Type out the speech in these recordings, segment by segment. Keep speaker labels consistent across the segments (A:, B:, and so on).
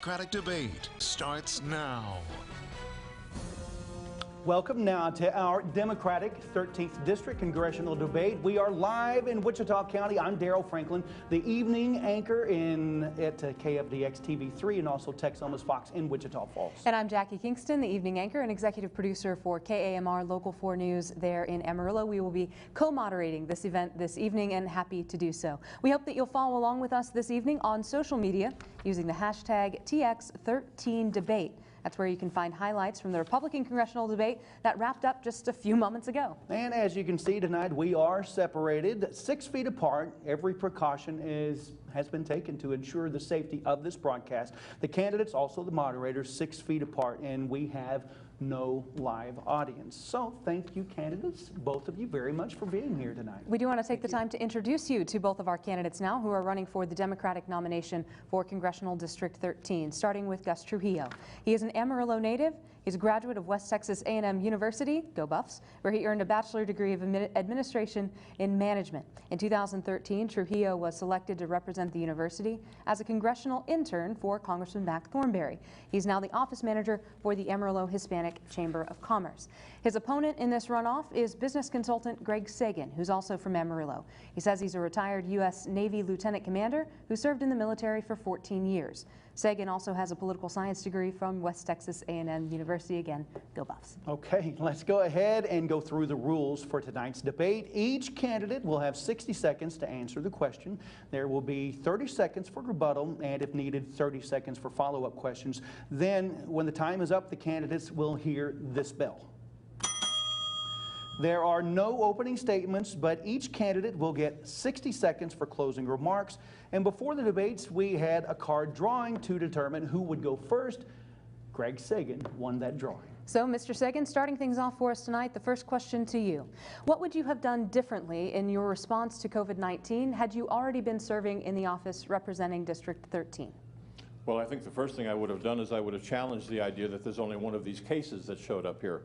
A: Democratic debate starts now.
B: Welcome now to our Democratic 13th District Congressional Debate. We are live in Wichita County. I'm Daryl Franklin, the evening anchor at KFDX TV3 and also Texoma's Fox in Wichita Falls.
C: And I'm Jackie Kingston, the evening anchor and executive producer for KAMR Local 4 News there in Amarillo. We will be co-moderating this event this evening and happy to do so. We hope that you'll follow along with us this evening on social media using the hashtag TX13Debate. That's where you can find highlights from the Republican congressional debate that wrapped up just a few moments ago.
B: And as you can see tonight, we are separated 6 feet apart. Every precaution has been taken to ensure the safety of this broadcast. The candidates, also the moderators, 6 feet apart, and we have no live audience. So thank you, candidates, both of you, very much for being here tonight.
C: We do want to take the time to introduce you to both of our candidates now who are running for the Democratic nomination for Congressional District 13, starting with Gus Trujillo. He is an Amarillo native. He's a graduate of West Texas A&M University, go Buffs, where he earned a bachelor degree of administration in management. In 2013, Trujillo was selected to represent the university as a congressional intern for Congressman Mac Thornberry. He's now the office manager for the Amarillo Hispanic Chamber of Commerce. His opponent in this runoff is business consultant Greg Sagan, who's also from Amarillo. He says he's a retired U.S. Navy lieutenant commander who served in the military for 14 years. Sagan also has a political science degree from West Texas A&M University. Again, go Buffs.
B: Okay, let's go ahead and go through the rules for tonight's debate. Each candidate will have 60 seconds to answer the question. There will be 30 seconds for rebuttal and, if needed, 30 seconds for follow-up questions. Then, when the time is up, the candidates will hear this bell. There are no opening statements, but each candidate will get 60 seconds for closing remarks. And before the debates, we had a card drawing to determine who would go first. Greg Sagan won that drawing.
C: So, Mr. Sagan, starting things off for us tonight, the first question to you. What would you have done differently in your response to COVID-19 had you already been serving in the office representing District 13?
D: Well, I think the first thing I would have done is I would have challenged the idea that there's only one of these cases that showed up here.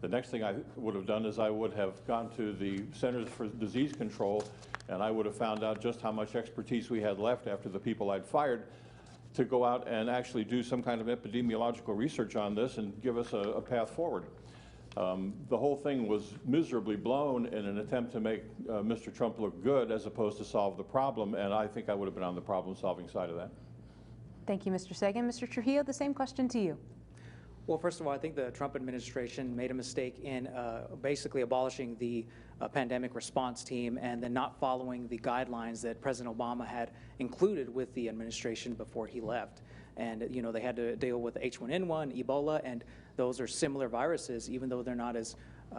D: The next thing I would have done is I would have gone to the Centers for Disease Control and I would have found out just how much expertise we had left after the people I'd fired to go out and actually do some kind of epidemiological research on this and give us a path forward. The whole thing was miserably blown in an attempt to make Mr. Trump look good as opposed to solve the problem, and I think I would have been on the problem-solving side of that.
C: Thank you, Mr. Sagan. Mr. Trujillo, the same question to you.
E: Well, first of all, I think the Trump administration made a mistake in basically abolishing the pandemic response team and then not following the guidelines that President Obama had included with the administration before he left. And, you know, they had to deal with H1N1, Ebola, and those are similar viruses, even though they're not as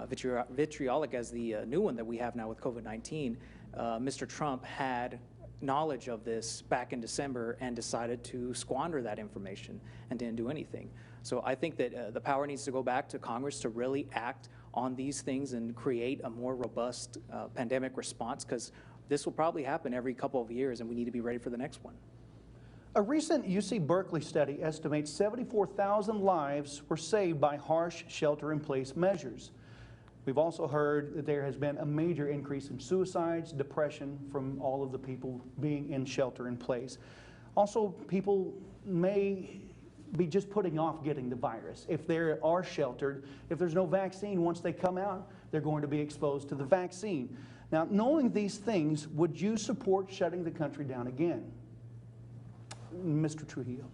E: vitriolic as the new one that we have now with COVID-19. Mr. Trump had knowledge of this back in December and decided to squander that information and didn't do anything. So I think that the power needs to go back to Congress to really act on these things and create a more robust pandemic response, because this will probably happen every couple of years and we need to be ready for the next one.
B: A recent UC Berkeley study estimates 74,000 lives were saved by harsh shelter-in-place measures. We've also heard that there has been a major increase in suicides, depression from all of the people being in shelter in place. Also, people may be just putting off getting the virus. If they are sheltered, if there's no vaccine, once they come out, they're going to be exposed to the vaccine. Now, knowing these things, would you support shutting the country down again? Mr. Trujillo.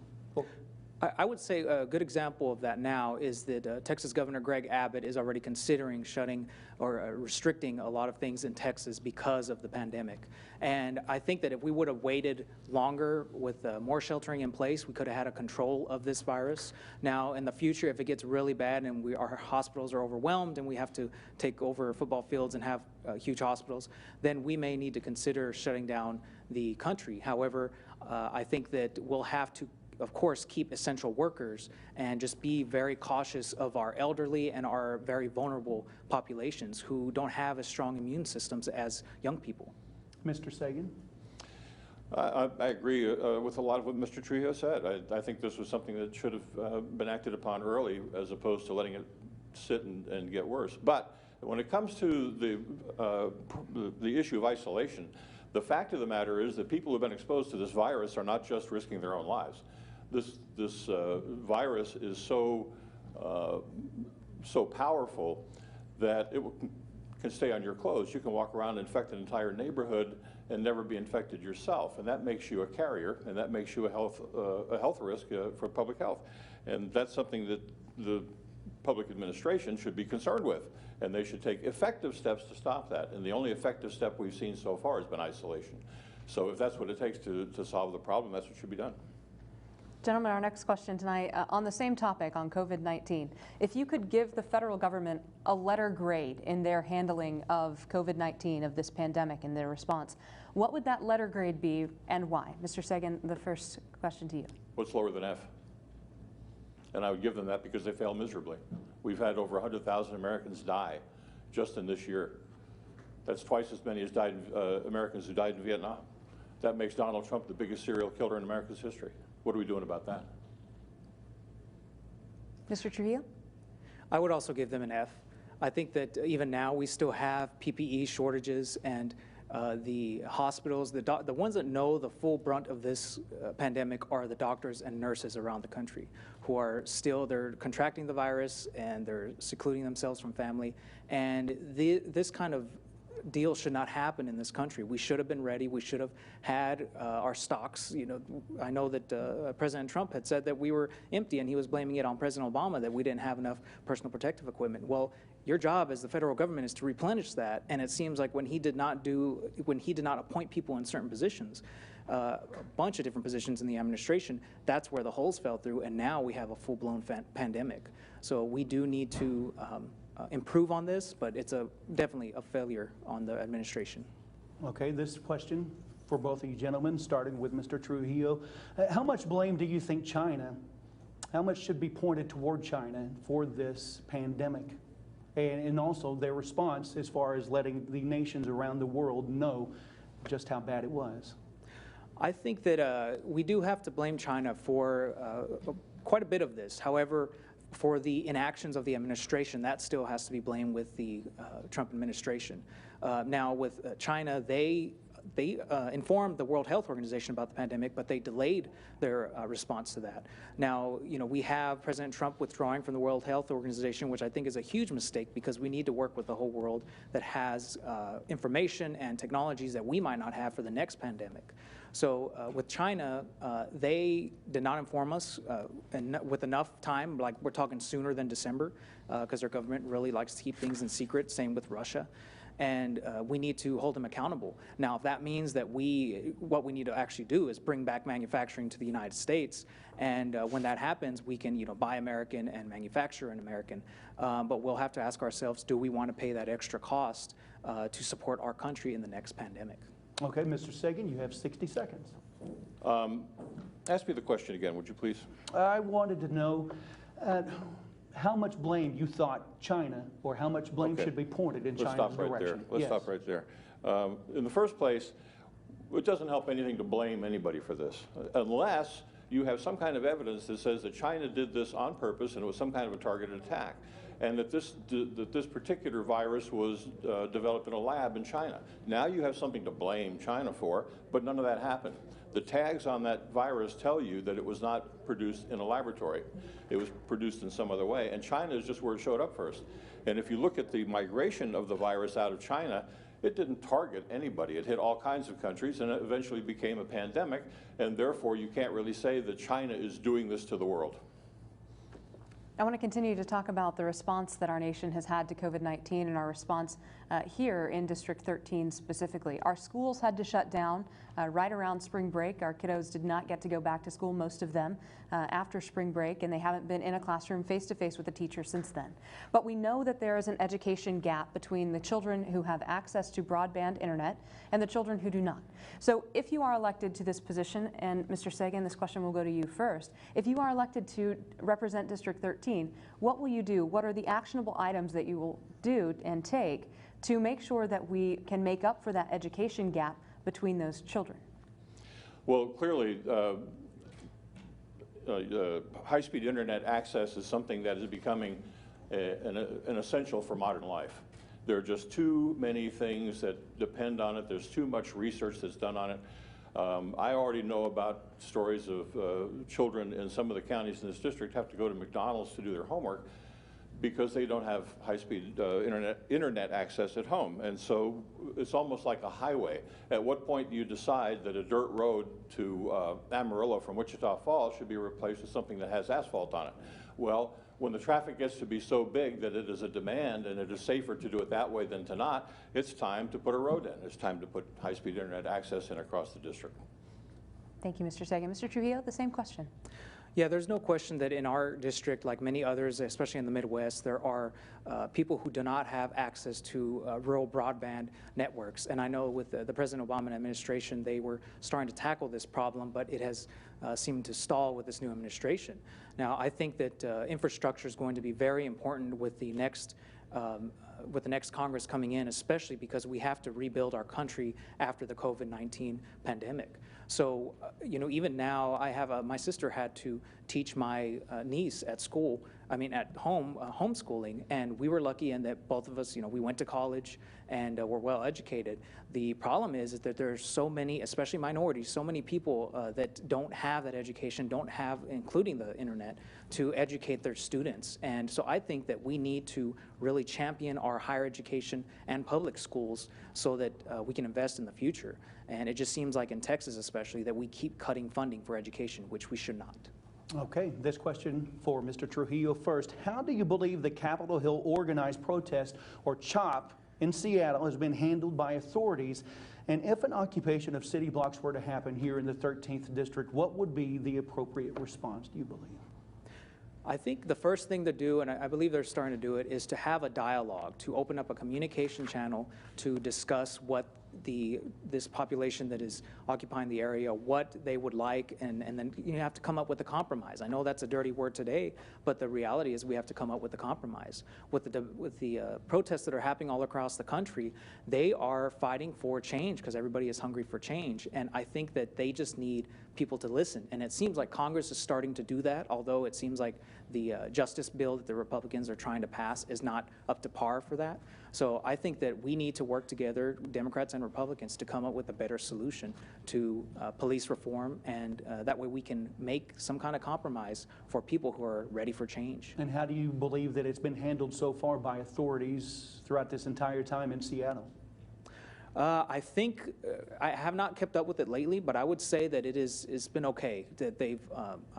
E: I would say a good example of that now is that Texas Governor Greg Abbott is already considering shutting or restricting a lot of things in Texas because of the pandemic. And I think that if we would have waited longer with more sheltering in place, we could have had a control of this virus. Now, in the future, if it gets really bad and our hospitals are overwhelmed and we have to take over football fields and have huge hospitals, then we may need to consider shutting down the country. However, I think that we'll have to, of course, keep essential workers and just be very cautious of our elderly and our very vulnerable populations who don't have as strong immune systems as young people.
B: Mr. Sagan?
D: I agree with a lot of what Mr. Trujillo said. I think this was something that should have been acted upon early as opposed to letting it sit and get worse. But when it comes to the issue of isolation, the fact of the matter is that people who have been exposed to this virus are not just risking their own lives. This this virus is so powerful that it can stay on your clothes. You can walk around and infect an entire neighborhood and never be infected yourself, and that makes you a carrier, and that makes you a health risk for public health. And that's something that the public administration should be concerned with, and they should take effective steps to stop that. And the only effective step we've seen so far has been isolation. So if that's what it takes to solve the problem, that's what should be done.
C: Gentlemen, our next question tonight on the same topic, on COVID-19. If you could give the federal government a letter grade in their handling of COVID-19, of this pandemic and their response, what would that letter grade be and why? Mr. Sagan, the first question to you.
D: What's lower than F? And I would give them that because they fail miserably. We've had over 100,000 Americans die just in this year. That's twice as many as Americans who died in Vietnam. That makes Donald Trump the biggest serial killer in America's history. What are we doing about that?
C: Mr. Trujillo?
E: I would also give them an F. I think that even now we still have PPE shortages, and the hospitals, the ones that know the full brunt of this pandemic are the doctors and nurses around the country, who are still, they're contracting the virus and they're secluding themselves from family. And this kind of deal should not happen in this country. We should have been ready. We should have had our stocks. You know, I know that President Trump had said that we were empty, and he was blaming it on President Obama that we didn't have enough personal protective equipment. Well, your job as the federal government is to replenish that, and it seems like when he did not appoint people in certain positions, a bunch of different positions in the administration, that's where the holes fell through, and now we have a full-blown pandemic. So we do need to improve on this, but it's definitely a failure on the administration.
B: Okay, this question for both of you gentlemen, starting with Mr. Trujillo. How much blame do you think how much should be pointed toward China for this pandemic? And also their response as far as letting the nations around the world know just how bad it was?
E: I think that we do have to blame China for quite a bit of this. However, for the inactions of the administration, that still has to be blamed with the Trump administration. Now, with China, they informed the World Health Organization about the pandemic, but they delayed their response to that. Now, you know, we have President Trump withdrawing from the World Health Organization, which I think is a huge mistake, because we need to work with the whole world that has information and technologies that we might not have for the next pandemic. So with China, they did not inform us with enough time, like we're talking sooner than December, because their government really likes to keep things in secret, same with Russia. And we need to hold them accountable. Now, if that means that what we need to actually do is bring back manufacturing to the United States, and when that happens, we can, buy American and manufacture an American. But we'll have to ask ourselves, do we want to pay that extra cost to support our country in the next pandemic?
B: Okay, Mr. Sagan, you have 60 seconds.
D: Ask me the question again, would you please?
B: I wanted to know how much blame you thought China, or how much blame should be pointed in China's direction.
D: Let's stop right there. In the first place, it doesn't help anything to blame anybody for this, unless you have some kind of evidence that says that China did this on purpose and it was some kind of a targeted attack, and that this particular virus was developed in a lab in China. Now you have something to blame China for, but none of that happened. The tags on that virus tell you that it was not produced in a laboratory. It was produced in some other way, and China is just where it showed up first. And if you look at the migration of the virus out of China, it didn't target anybody. It hit all kinds of countries, and it eventually became a pandemic, and therefore you can't really say that China is doing this to the world.
C: I want to continue to talk about the response that our nation has had to COVID-19 and our response here in District 13 specifically. Our schools had to shut down right around spring break. Our kiddos did not get to go back to school, most of them, after spring break, and they haven't been in a classroom face-to-face with a teacher since then. But we know that there is an education gap between the children who have access to broadband internet and the children who do not. So if you are elected to this position, and Mr. Sagan, this question will go to you first, if you are elected to represent District 13, what will you do? What are the actionable items that you will do and take to make sure that we can make up for that education gap between those children?
D: Well, clearly, high-speed internet access is something that is becoming an essential for modern life. There are just too many things that depend on it. There's too much research that's done on it. I already know about stories of children in some of the counties in this district have to go to McDonald's to do their homework because they don't have high-speed internet access at home. And so it's almost like a highway. At what point do you decide that a dirt road to Amarillo from Wichita Falls should be replaced with something that has asphalt on it? Well, when the traffic gets to be so big that it is a demand and it is safer to do it that way than to not, it's time to put a road in. It's time to put high-speed internet access in across the district.
C: Thank you, Mr. Sagan. Mr. Trujillo, the same question.
E: Yeah, there's no question that in our district, like many others, especially in the Midwest, there are people who do not have access to rural broadband networks. And I know with the President Obama administration, they were starting to tackle this problem, but it has seemed to stall with this new administration. Now, I think that infrastructure is going to be very important with the next Congress coming in, especially because we have to rebuild our country after the COVID-19 pandemic. So, you know, even now, I have my sister had to teach my niece at school, at home, homeschooling, and we were lucky in that both of us, you know, we went to college and were well educated. The problem is that there's so many, especially minorities, so many people that don't have that education, don't have, including the internet, to educate their students. And so I think that we need to really champion our higher education and public schools so that we can invest in the future. And it just seems like in Texas especially that we keep cutting funding for education, which we should not.
B: Okay, this question for Mr. Trujillo first. How do you believe the Capitol Hill organized protest, or CHOP, in Seattle has been handled by authorities? And if an occupation of city blocks were to happen here in the 13th District, what would be the appropriate response, do you believe?
E: I think the first thing to do, and I believe they're starting to do it, is to have a dialogue, to open up a communication channel to discuss what this population that is occupying the area, what they would like, and then you have to come up with a compromise. I know that's a dirty word today, but the reality is we have to come up with a compromise. With the protests that are happening all across the country, they are fighting for change because everybody is hungry for change, and I think that they just need people to listen. And it seems like Congress is starting to do that, although it seems like the justice bill that the Republicans are trying to pass is not up to par for that. So I think that we need to work together, Democrats and Republicans, to come up with a better solution to police reform, and that way we can make some kind of compromise for people who are ready for change.
B: And how do you believe that it's been handled so far by authorities throughout this entire time in Seattle?
E: I think I have not kept up with it lately, but I would say that it's been okay, that they've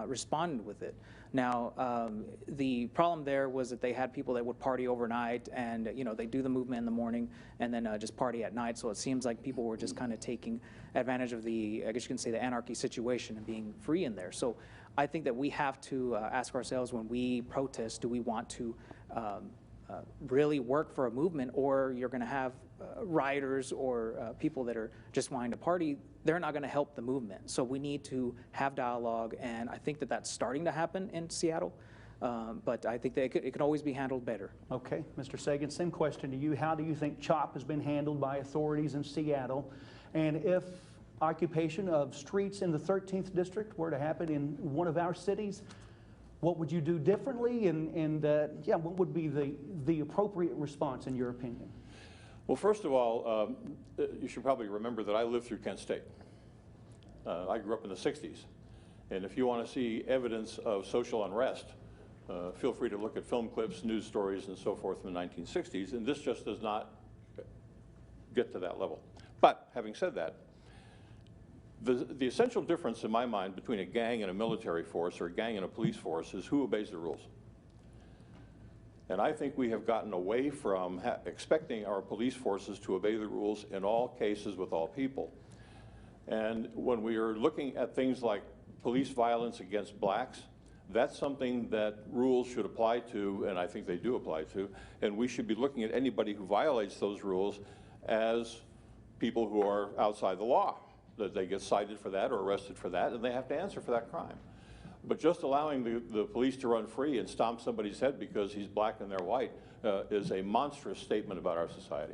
E: responded with it. Now, the problem there was that they had people that would party overnight, and you know, they do the movement in the morning and then just party at night. So it seems like people were just kind of taking advantage of the, I guess you can say, the anarchy situation and being free in there. So I think that we have to ask ourselves, when we protest, do we want to really work for a movement, or you're going to have rioters or people that are just wanting to party? They're not going to help the movement. So we need to have dialogue, and I think that that's starting to happen in Seattle, but I think that it can always be handled better.
B: Okay, Mr. Sagan, same question to you. How do you think CHOP has been handled by authorities in Seattle? And if occupation of streets in the 13th District were to happen in one of our cities, what would you do differently, and yeah, what would be the appropriate response in your opinion?
D: Well, first of all, you should probably remember that I lived through Kent State. I grew up in the 60s, and if you want to see evidence of social unrest, feel free to look at film clips, news stories, and so forth in the 1960s, and this just does not get to that level. But having said that, the essential difference in my mind between a gang and a military force, or a gang and a police force, is who obeys the rules. And I think we have gotten away from expecting our police forces to obey the rules in all cases with all people. And when we are looking at things like police violence against blacks, that's something that rules should apply to, and I think they do apply to, and we should be looking at anybody who violates those rules as people who are outside the law, that they get cited for that or arrested for that, and they have to answer for that crime. But just allowing the police to run free and stomp somebody's head because he's black and they're white is a monstrous statement about our society.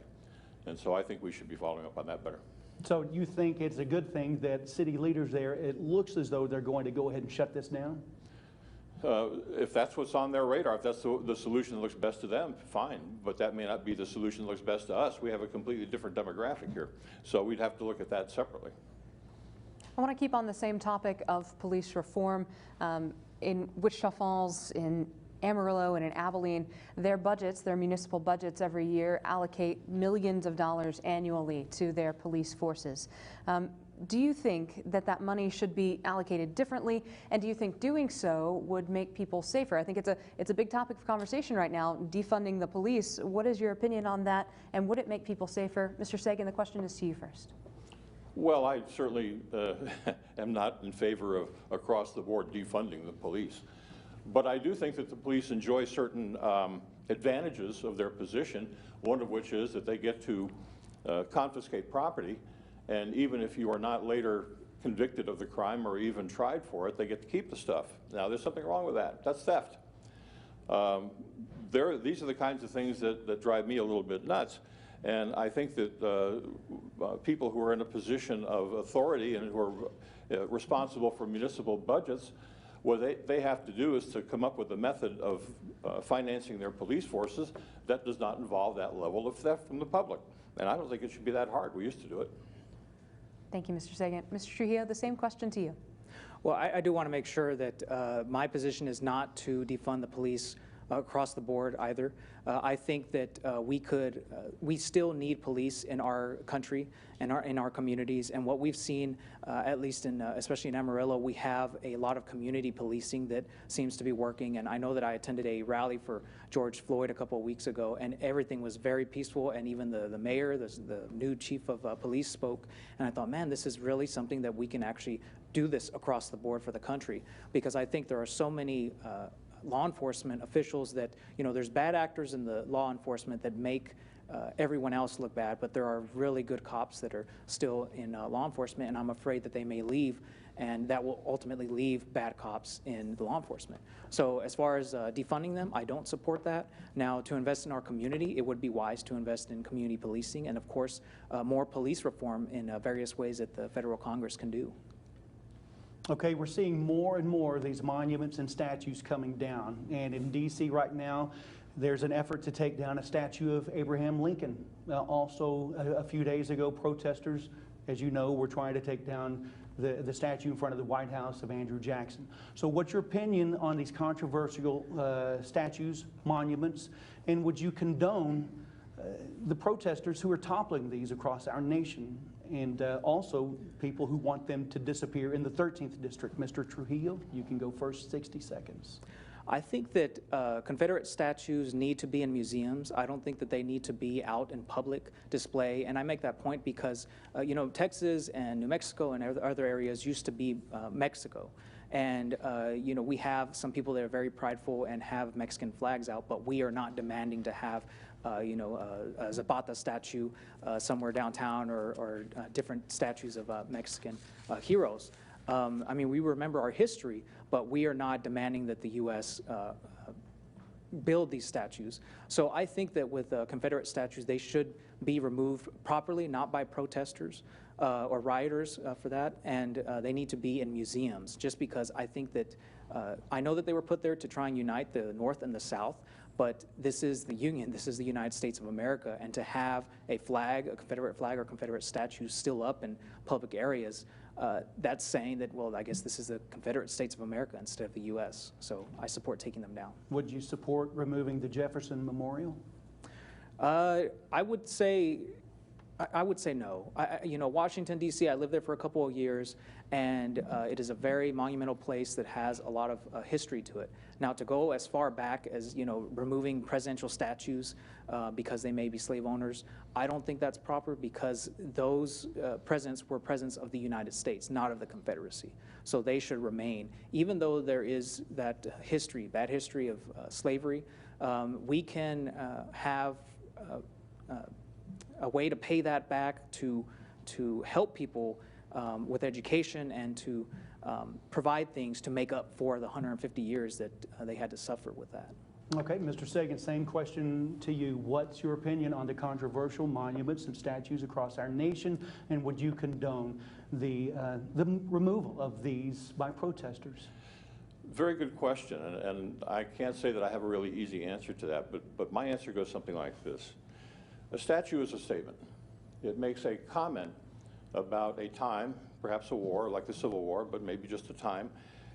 D: And so I think we should be following up on that better.
B: So you think it's a good thing that city leaders there, it looks as though they're going to go ahead and shut this down?
D: If that's what's on their radar, if that's the solution that looks best to them, fine. But that may not be the solution that looks best to us. We have a completely different demographic here. So we'd have to look at that separately.
C: I want to keep on the same topic of police reform. In Wichita Falls, in Amarillo, and in Abilene, their budgets, their municipal budgets every year allocate millions of dollars annually to their police forces. Do you think that that money should be allocated differently, and do you think doing so would make people safer? I think it's a big topic of conversation right now, defunding the police. What is your opinion on that, and would it make people safer? Mr. Sagan, the question is to you first.
D: Well, I certainly am not in favor of across-the-board defunding the police. But I do think that the police enjoy certain advantages of their position, one of which is that they get to confiscate property, and even if you are not later convicted of the crime or even tried for it, they get to keep the stuff. Now, there's something wrong with that. That's theft. These are the kinds of things that drive me a little bit nuts. And I think that people who are in a position of authority and who are responsible for municipal budgets, what they have to do is to come up with a method of financing their police forces that does not involve that level of theft from the public. And I don't think it should be that hard. We used to do it.
C: Thank you, Mr. Sagan. Mr. Trujillo, the same question to you.
E: Well, I do want to make sure that my position is not to defund the police across the board either. I think that we still need police in our country and in our communities. And what we've seen, at least especially in Amarillo, we have a lot of community policing that seems to be working. And I know that I attended a rally for George Floyd a couple of weeks ago, and everything was very peaceful. And even the mayor, the new chief of police spoke. And I thought, man, this is really something that we can actually do this across the board for the country, because I think there are so many law enforcement officials that, there's bad actors in the law enforcement that make everyone else look bad, but there are really good cops that are still in law enforcement, and I'm afraid that they may leave, and that will ultimately leave bad cops in the law enforcement. So as far as defunding them, I don't support that. Now, to invest in our community, it would be wise to invest in community policing, and of course, more police reform in various ways that the federal Congress can do.
B: Okay, we're seeing more and more of these monuments and statues coming down. And in D.C. right now, there's an effort to take down a statue of Abraham Lincoln. Also, a few days ago, protesters, as you know, were trying to take down the statue in front of the White House of Andrew Jackson. So what's your opinion on these controversial statues, monuments, and would you condone the protesters who are toppling these across our nation, and also people who want them to disappear in the 13th District? Mr. Trujillo, you can go first, 60 seconds.
E: I think that Confederate statues need to be in museums. I don't think that they need to be out in public display. And I make that point because, Texas and New Mexico and other areas used to be Mexico. And, we have some people that are very prideful and have Mexican flags out, but we are not demanding to have a Zapata statue somewhere downtown or different statues of Mexican heroes. We remember our history, but we are not demanding that the U.S. Build these statues. So I think that with Confederate statues, they should be removed properly, not by protesters or rioters for that, and they need to be in museums, just because I think that, I know that they were put there to try and unite the North and the South, but this is the Union, this is the United States of America, and to have a flag, a Confederate flag or Confederate statues still up in public areas, that's saying that, well, I guess this is the Confederate States of America instead of the U.S., so I support taking them down.
B: Would you support removing the Jefferson Memorial?
E: I would say no. Washington, D.C., I lived there for a couple of years, and it is a very monumental place that has a lot of history to it. Now, to go as far back as, removing presidential statues because they may be slave owners, I don't think that's proper, because those presidents were presidents of the United States, not of the Confederacy. So they should remain. Even though there is that history, bad history of slavery, we can have a way to pay that back, to help people with education and to provide things to make up for the 150 years that they had to suffer with that.
B: Okay, Mr. Sagan, same question to you. What's your opinion on the controversial monuments and statues across our nation, and would you condone the removal of these by protesters?
D: Very good question, and I can't say that I have a really easy answer to that, but my answer goes something like this. A statue is a statement. It makes a comment about a time, perhaps a war, like the Civil War, but maybe just a time,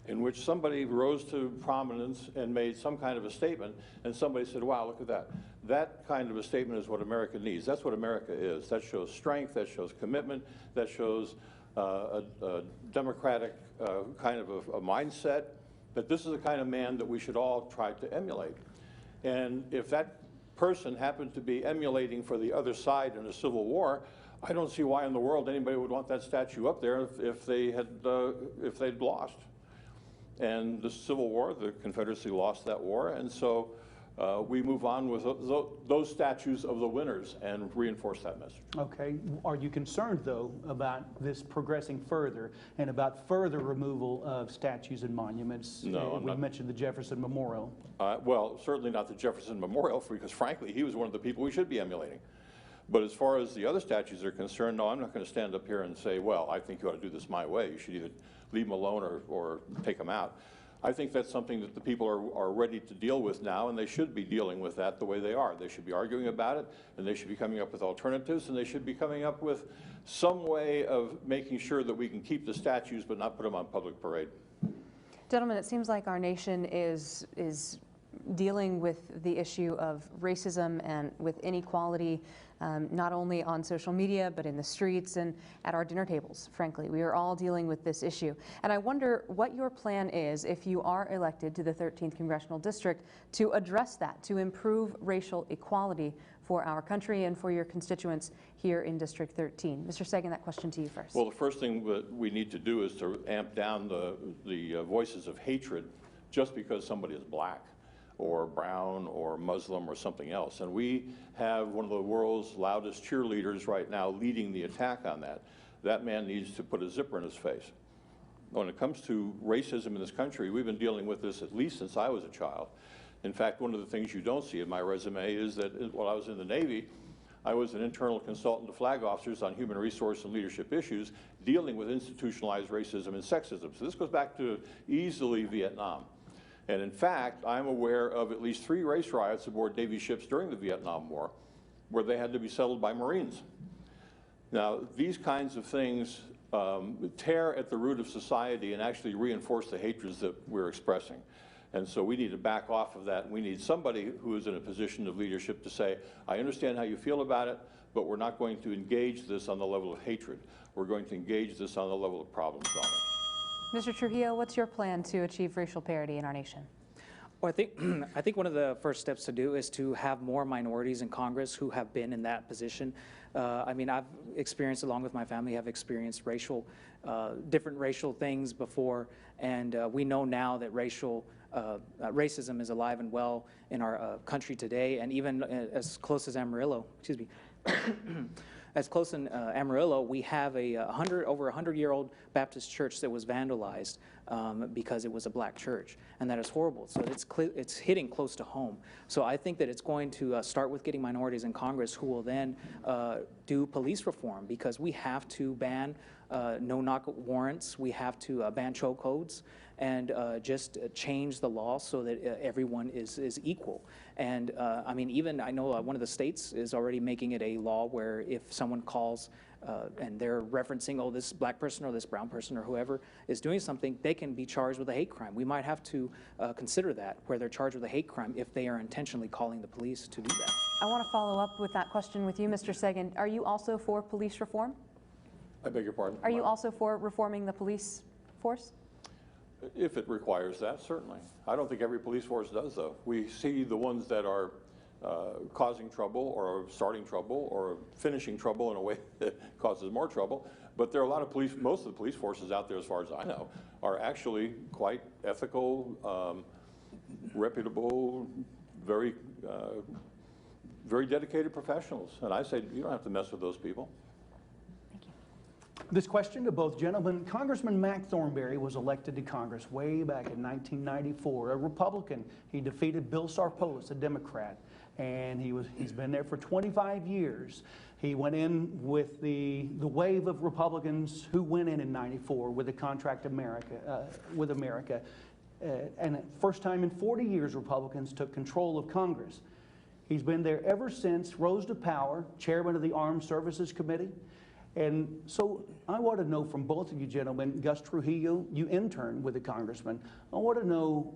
D: in which somebody rose to prominence and made some kind of a statement, and somebody said, wow, look at that. That kind of a statement is what America needs. That's what America is. That shows strength, that shows commitment, that shows a democratic kind of a mindset, that this is the kind of man that we should all try to emulate. And if that person happened to be emulating for the other side in a civil war, I don't see why in the world anybody would want that statue up there if they'd lost. And the Civil War, the Confederacy lost that war, and so we move on with those statues of the winners and reinforce that message.
B: Okay. Are you concerned, though, about this progressing further and about further removal of statues and monuments?
D: No, I'm
B: we
D: not.
B: mentioned the Jefferson Memorial.
D: Well, certainly not the Jefferson Memorial, because frankly, he was one of the people we should be emulating. But as far as the other statues are concerned, no, I'm not going to stand up here and say, well, I think you ought to do this my way. You should either leave them alone or take them out. I think that's something that the people are ready to deal with now, and they should be dealing with that the way they are. They should be arguing about it, and they should be coming up with alternatives, and they should be coming up with some way of making sure that we can keep the statues but not put them on public parade.
C: Gentlemen, it seems like our nation is dealing with the issue of racism and with inequality, not only on social media, but in the streets and at our dinner tables, frankly. We are all dealing with this issue. And I wonder what your plan is if you are elected to the 13th Congressional District to address that, to improve racial equality for our country and for your constituents here in District 13. Mr. Sagan, that question to you first.
D: Well, the first thing that we need to do is to amp down the voices of hatred just because somebody is black or brown or Muslim or something else. And we have one of the world's loudest cheerleaders right now leading the attack on that. That man needs to put a zipper in his face. When it comes to racism in this country, we've been dealing with this at least since I was a child. In fact, one of the things you don't see in my resume is that while I was in the Navy, I was an internal consultant to flag officers on human resource and leadership issues dealing with institutionalized racism and sexism. So this goes back to easily Vietnam. And in fact, I'm aware of at least 3 race riots aboard Navy ships during the Vietnam War where they had to be settled by Marines. Now, these kinds of things tear at the root of society and actually reinforce the hatreds that we're expressing. And so we need to back off of that. We need somebody who is in a position of leadership to say, I understand how you feel about it, but we're not going to engage this on the level of hatred. We're going to engage this on the level of problem solving.
C: Mr. Trujillo, what's your plan to achieve racial parity in our nation?
E: Well, I think one of the first steps to do is to have more minorities in Congress who have been in that position. I mean, I've experienced, along with my family, have experienced different racial things before, and we know now that racism is alive and well in our country today, and even as close as Amarillo, excuse me, as close in Amarillo, we have over 100-year-old Baptist church that was vandalized because it was a black church, and that is horrible. So it's hitting close to home. So I think that it's going to start with getting minorities in Congress who will then do police reform, because we have to ban no-knock warrants, we have to ban chokeholds, and just change the law so that everyone is equal. And I mean, even I know one of the states is already making it a law where if someone calls and they're referencing, oh, this black person or this brown person or whoever is doing something, they can be charged with a hate crime. We might have to consider that, where they're charged with a hate crime if they are intentionally calling the police to do that.
C: I want to follow up with that question with you, Mr. Sagan. Are you also for police reform?
D: I beg your pardon?
C: Are you also for reforming the police force?
D: If it requires that, certainly. I don't think every police force does, though. We see the ones that are causing trouble or starting trouble or finishing trouble in a way that causes more trouble. But there are a lot of most of the police forces out there, as far as I know, are actually quite ethical, reputable, very dedicated professionals. And I say, you don't have to mess with those people.
B: This question to both gentlemen. Congressman Mac Thornberry was elected to Congress way back in 1994, a Republican. He defeated Bill Sarpolis, a Democrat, and he's been there for 25 years. He went in with the wave of Republicans who went in 94 with the Contract with America. And first time in 40 years, Republicans took control of Congress. He's been there ever since, rose to power, chairman of the Armed Services Committee. And so I want to know from both of you gentlemen, Gus Trujillo, you interned with a congressman. I want to know,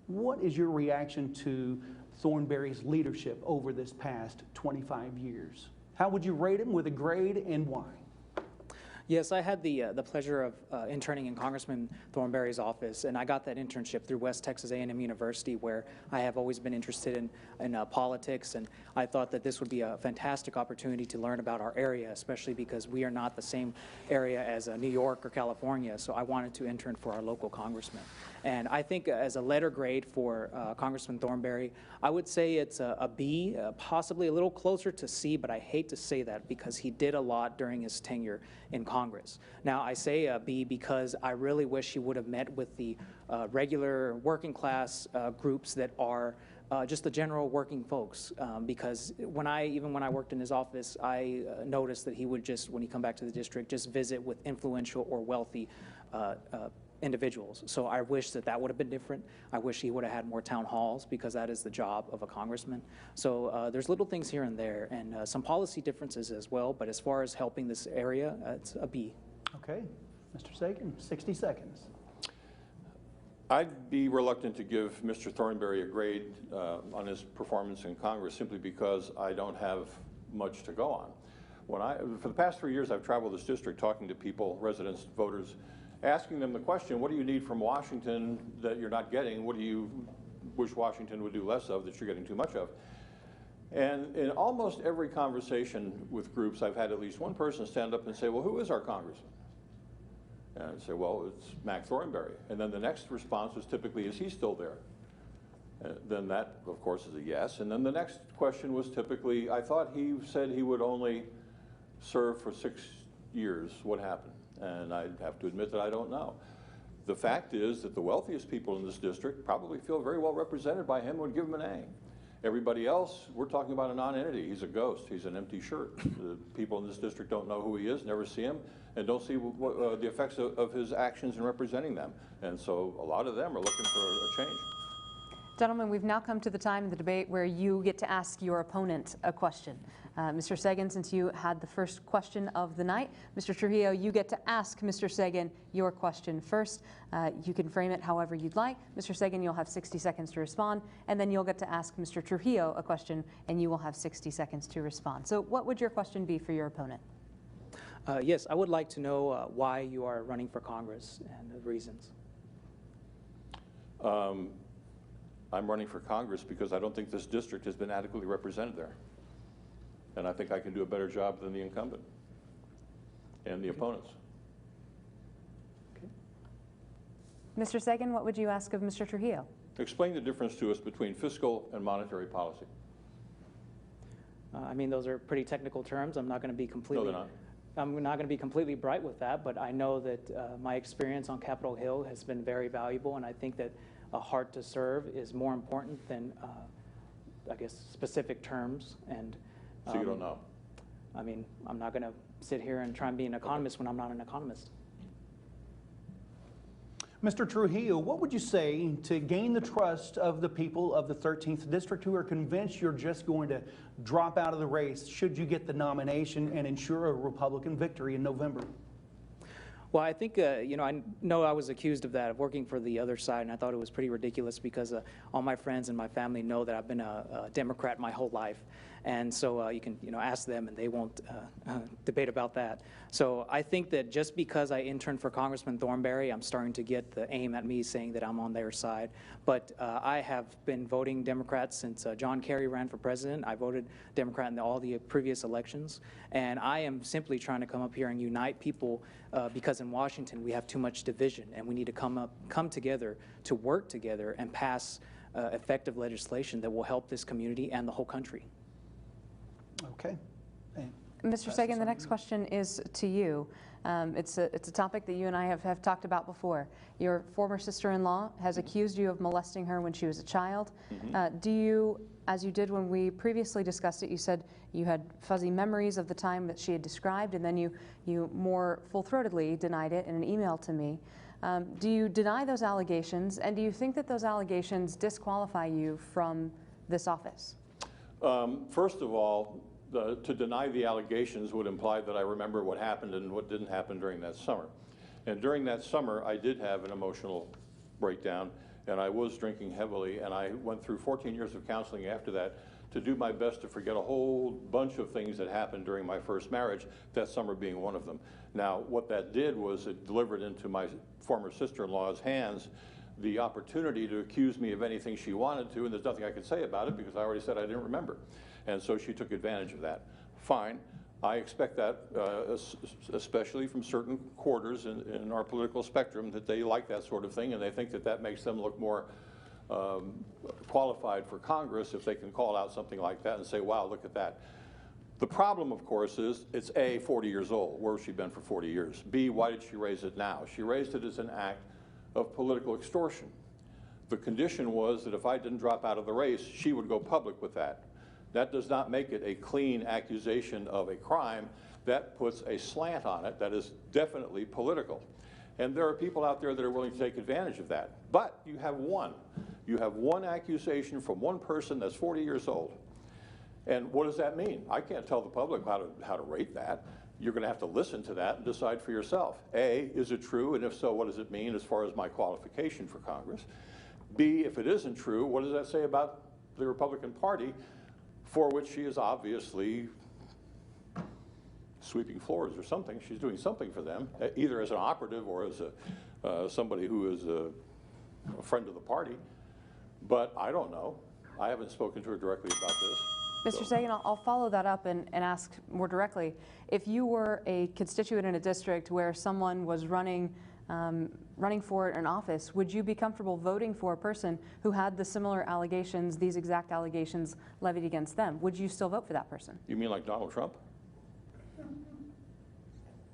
B: what is your reaction to Thornberry's leadership over this past 25 years? How would you rate him with a grade and why?
E: Yes, I had the pleasure of interning in Congressman Thornberry's office, and I got that internship through West Texas A&M University, where I have always been interested in politics, and I thought that this would be a fantastic opportunity to learn about our area, especially because we are not the same area as New York or California, so I wanted to intern for our local congressman. And I think as a letter grade for Congressman Thornberry, I would say it's a B, possibly a little closer to C, but I hate to say that because he did a lot during his tenure in Congress. Now, I say a B because I really wish he would have met with the regular working class groups that are just the general working folks, because even when I worked in his office, I noticed that he would just, when he come back to the district, just visit with influential or wealthy individuals. So I wish that would have been different. I wish he would have had more town halls, because that is the job of a congressman. So there's little things here and there, and some policy differences as well, but as far as helping this area, it's a B.
B: Okay, Mr. Sagan, 60 seconds.
D: I'd be reluctant to give Mr. Thornberry a grade on his performance in Congress, simply because I don't have much to go on. For the past 3 years, I've traveled this district talking to people, residents, voters, asking them the question, what do you need from Washington that you're not getting? What do you wish Washington would do less of that you're getting too much of? And in almost every conversation with groups, I've had at least one person stand up and say, well, who is our congressman? And I'd say, well, it's Mac Thornberry. And then the next response was typically, is he still there? Then that, of course, is a yes. And then the next question was typically, I thought he said he would only serve for 6 years. What happened? And I have to admit that I don't know. The fact is that the wealthiest people in this district probably feel very well represented by him and would give him an A. Everybody else, we're talking about a non-entity. He's a ghost. He's an empty shirt. The people in this district don't know who he is, never see him, and don't see the effects of his actions in representing them. And so a lot of them are looking for a change.
C: Gentlemen, we've now come to the time in the debate where you get to ask your opponent a question. Mr. Sagan, since you had the first question of the night, Mr. Trujillo, you get to ask Mr. Sagan your question first. You can frame it however you'd like. Mr. Sagan, you'll have 60 seconds to respond, and then you'll get to ask Mr. Trujillo a question, and you will have 60 seconds to respond. So what would your question be for your opponent?
E: Yes, I would like to know why you are running for Congress and the reasons.
D: I'm running for Congress because I don't think this district has been adequately represented there. And I think I can do a better job than the incumbent and the opponents.
C: Okay. Mr. Sagan, what would you ask of Mr. Trujillo?
D: Explain the difference to us between fiscal and monetary policy.
E: I mean, those are pretty technical terms. I'm not going to be completely.
D: No, they're not.
E: I'm not going to be completely bright with that, but I know that my experience on Capitol Hill has been very valuable, and I think that a heart to serve is more important than, I guess, specific terms. And
D: so you don't know?
E: I mean, I'm not going to sit here and try and be an economist when I'm not an economist.
B: Mr. Trujillo, what would you say to gain the trust of the people of the 13th District who are convinced you're just going to drop out of the race should you get the nomination and ensure a Republican victory in November?
E: Well, I think, you know I was accused of that, of working for the other side, and I thought it was pretty ridiculous because all my friends and my family know that I've been a Democrat my whole life. And so you can ask them, and they won't debate about that. So I think that just because I interned for Congressman Thornberry, I'm starting to get the aim at me saying that I'm on their side. But I have been voting Democrat since John Kerry ran for president. I voted Democrat in all the previous elections. And I am simply trying to come up here and unite people because in Washington we have too much division, and we need to come together to work together and pass effective legislation that will help this community and the whole country.
B: Okay.
C: Mr. Sagan, the next question is to you. It's a topic that you and I have talked about before. Your former sister-in-law has accused you of molesting her when she was a child.
D: Mm-hmm.
C: Do you, as you did when we previously discussed it, you said you had fuzzy memories of the time that she had described, and then you more full-throatedly denied it in an email to me. Do you deny those allegations, and do you think that those allegations disqualify you from this office?
D: First of all, to deny the allegations would imply that I remember what happened and what didn't happen during that summer. And during that summer, I did have an emotional breakdown, and I was drinking heavily, and I went through 14 years of counseling after that to do my best to forget a whole bunch of things that happened during my first marriage, that summer being one of them. Now, what that did was it delivered into my former sister-in-law's hands the opportunity to accuse me of anything she wanted to, and there's nothing I could say about it because I already said I didn't remember. And so she took advantage of that. Fine. I expect that, especially from certain quarters in our political spectrum, that they like that sort of thing, and they think that that makes them look more qualified for Congress if they can call out something like that and say, wow, look at that. The problem, of course, is it's A, 40 years old. Where has she been for 40 years? B, why did she raise it now? She raised it as an act of political extortion. The condition was that if I didn't drop out of the race, she would go public with that. That does not make it a clean accusation of a crime. That puts a slant on it that is definitely political. And there are people out there that are willing to take advantage of that. But you have one. You have one accusation from one person that's 40 years old. And what does that mean? I can't tell the public how to rate that. You're going to have to listen to that and decide for yourself. A, is it true? And if so, what does it mean as far as my qualification for Congress? B, if it isn't true, what does that say about the Republican Party, for which she is obviously sweeping floors or something? She's doing something for them, either as an operative or as somebody who is a friend of the party. But I don't know. I haven't spoken to her directly about this.
C: Mr. Sagan, I'll follow that up and ask more directly. If you were a constituent in a district where someone was running for an office, would you be comfortable voting for a person who had the similar allegations, these exact allegations levied against them? Would you still vote for that person?
D: You mean like Donald Trump?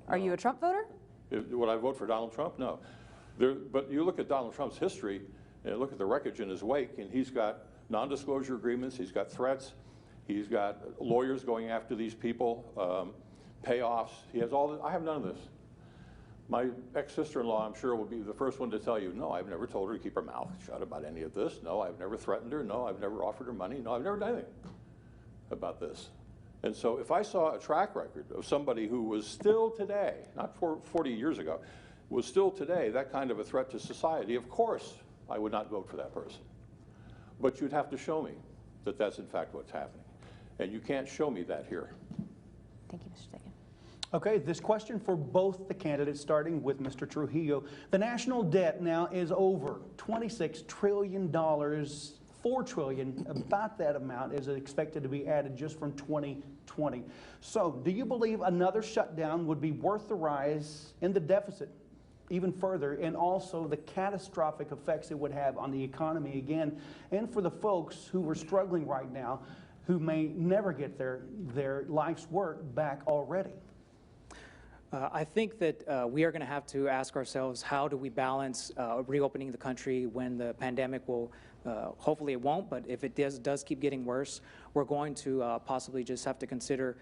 C: Are you a Trump voter?
D: Would I vote for Donald Trump? No. But you look at Donald Trump's history and look at the wreckage in his wake, and he's got non-disclosure agreements, he's got threats, he's got lawyers going after these people, payoffs. He has all this. I have none of this. My ex-sister-in-law, I'm sure, will be the first one to tell you, no, I've never told her to keep her mouth shut about any of this. No, I've never threatened her. No, I've never offered her money. No, I've never done anything about this. And so if I saw a track record of somebody who was still today, not 40 years ago, was still today that kind of a threat to society, of course I would not vote for that person. But you'd have to show me that that's in fact what's happening. And you can't show me that here.
C: Thank you, Mr. Sagan.
B: Okay, this question for both the candidates, starting with Mr. Trujillo. The national debt now is over $26 trillion. $4 trillion, about that amount, is expected to be added just from 2020. So, do you believe another shutdown would be worth the rise in the deficit even further, and also the catastrophic effects it would have on the economy again, and for the folks who are struggling right now, who may never get their life's work back already?
E: I think that we are going to have to ask ourselves, how do we balance reopening the country when the pandemic will, hopefully it won't, but if it does keep getting worse, we're going to possibly just have to consider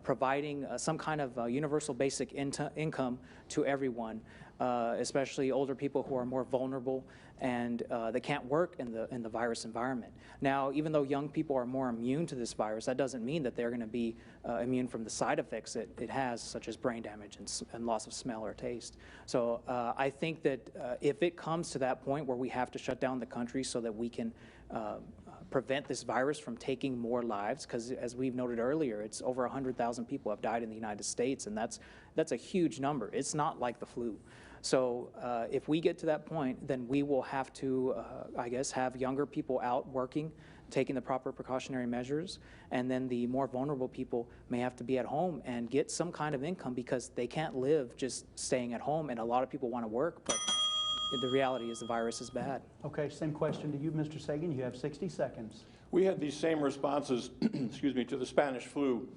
E: providing some kind of universal basic income to everyone, especially older people who are more vulnerable and they can't work in the virus environment. Now, even though young people are more immune to this virus, that doesn't mean that they're going to be immune from the side effects that it has, such as brain damage and loss of smell or taste. So I think that if it comes to that point where we have to shut down the country so that we can prevent this virus from taking more lives, because as we've noted earlier, it's over 100,000 people have died in the United States, and that's a huge number. It's not like the flu. So if we get to that point, then we will have to, I guess, have younger people out working, taking the proper precautionary measures, and then the more vulnerable people may have to be at home and get some kind of income because they can't live just staying at home, and a lot of people want to work, but the reality is the virus is bad.
B: Okay, same question to you, Mr. Sagan. You have 60 seconds.
D: We had these same responses, excuse me, to the Spanish flu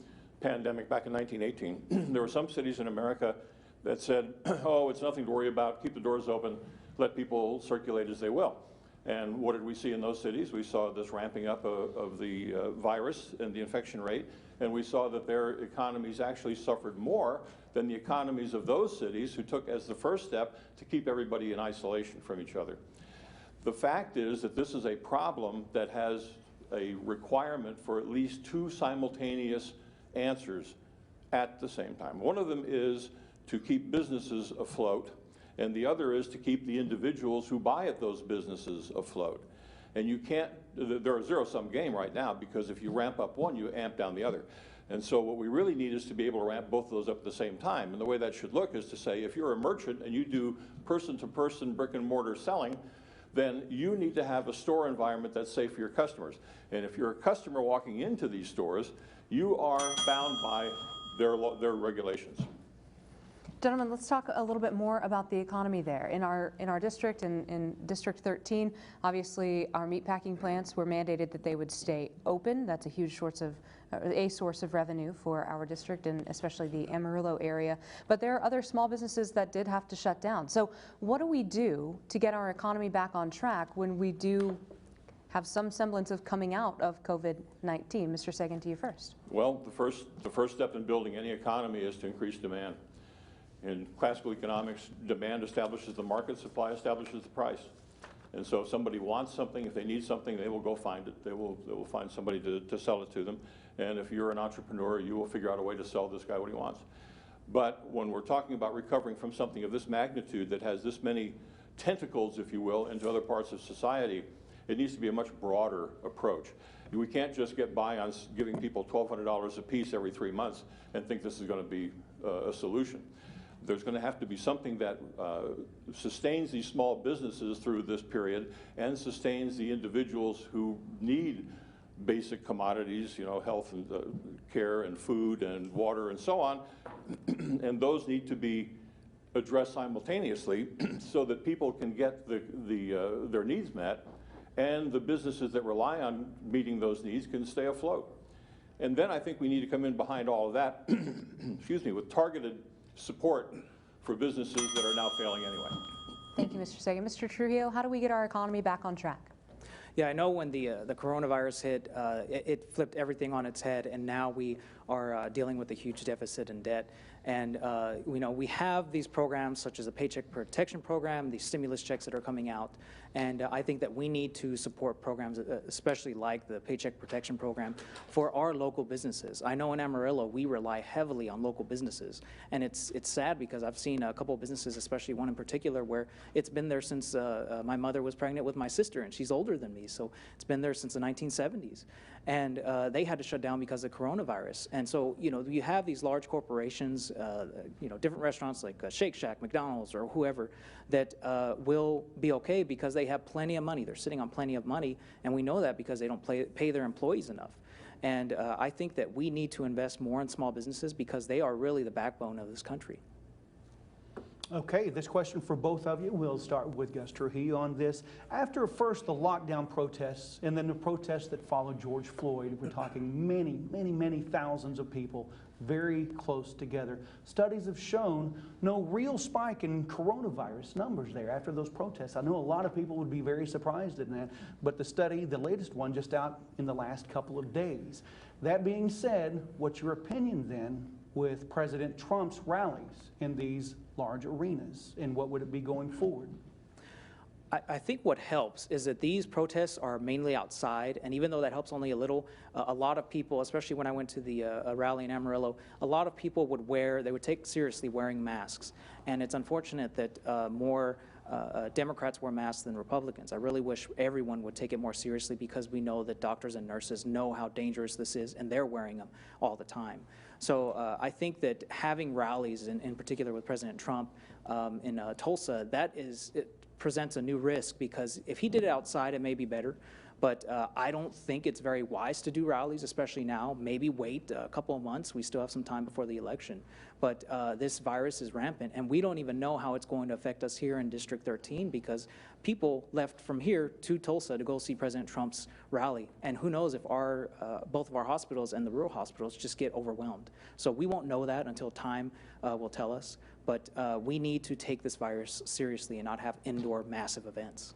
D: pandemic back in 1918. There were some cities in America that said, oh, it's nothing to worry about, keep the doors open, let people circulate as they will. And what did we see in those cities? We saw this ramping up of the virus and the infection rate, and we saw that their economies actually suffered more than the economies of those cities who took as the first step to keep everybody in isolation from each other. The fact is that this is a problem that has a requirement for at least 2 simultaneous answers at the same time. One of them is to keep businesses afloat, and the other is to keep the individuals who buy at those businesses afloat. And you can't, they're a zero-sum game right now, because if you ramp up one, you amp down the other. And so what we really need is to be able to ramp both of those up at the same time. And the way that should look is to say, if you're a merchant and you do person-to-person brick-and-mortar selling, then you need to have a store environment that's safe for your customers. And if you're a customer walking into these stores, you are bound by their regulations.
C: Gentlemen, let's talk a little bit more about the economy there. In our district, in District 13, obviously our meatpacking plants were mandated that they would stay open. That's a huge source of revenue for our district, and especially the Amarillo area. But there are other small businesses that did have to shut down. So what do we do to get our economy back on track when we do have some semblance of coming out of COVID-19? Mr. Sagan, to you first.
D: Well, the first step in building any economy is to increase demand. In classical economics, demand establishes the market, supply establishes the price. And so if somebody wants something, if they need something, they will go find it. They will find somebody to sell it to them. And if you're an entrepreneur, you will figure out a way to sell this guy what he wants. But when we're talking about recovering from something of this magnitude that has this many tentacles, if you will, into other parts of society, it needs to be a much broader approach. We can't just get by on giving people $1,200 a piece every 3 months and think this is going to be a solution. There's going to have to be something that sustains these small businesses through this period and sustains the individuals who need basic commodities, you know, health and care and food and water and so on. And those need to be addressed simultaneously so that people can get their needs met, and the businesses that rely on meeting those needs can stay afloat. And then I think we need to come in behind all of that, excuse me, with targeted support for businesses that are now failing anyway.
C: Thank you, Mr. Sagan. Mr. Trujillo, how do we get our economy back on track?
E: Yeah, I know when the coronavirus hit, it flipped everything on its head, and now we are dealing with a huge deficit and debt. And we have these programs such as the Paycheck Protection Program, these stimulus checks that are coming out, and I think that we need to support programs, especially like the Paycheck Protection Program, for our local businesses. I know in Amarillo we rely heavily on local businesses, and it's sad because I've seen a couple of businesses, especially one in particular, where it's been there since my mother was pregnant with my sister, and she's older than me, so it's been there since the 1970s. And they had to shut down because of coronavirus. And so, you have these large corporations, different restaurants like Shake Shack, McDonald's, or whoever, that will be okay because they have plenty of money. They're sitting on plenty of money, and we know that because they don't pay their employees enough. And I think that we need to invest more in small businesses because they are really the backbone of this country.
B: Okay, this question for both of you. We'll start with Gus Trujillo on this. After first the lockdown protests and then the protests that followed George Floyd, we're talking many thousands of people very close together. Studies have shown no real spike in coronavirus numbers there after those protests. I know a lot of people would be very surprised in that, but the study, the latest one, just out in the last couple of days. That being said, what's your opinion then with President Trump's rallies in these large arenas, and what would it be going forward?
E: I think what helps is that these protests are mainly outside, and even though that helps only a little, a lot of people, especially when I went to the rally in Amarillo, a lot of people would take seriously wearing masks. And it's unfortunate that more Democrats wear masks than Republicans. I really wish everyone would take it more seriously because we know that doctors and nurses know how dangerous this is, and they're wearing them all the time. So I think that having rallies, in particular with President Trump in Tulsa, it presents a new risk, because if he did it outside, it may be better. But I don't think it's very wise to do rallies, especially now. Maybe wait a couple of months. We still have some time before the election. But this virus is rampant, and we don't even know how it's going to affect us here in District 13, because people left from here to Tulsa to go see President Trump's rally. And who knows if both of our hospitals and the rural hospitals just get overwhelmed. So we won't know that until time will tell us. But we need to take this virus seriously and not have indoor massive events.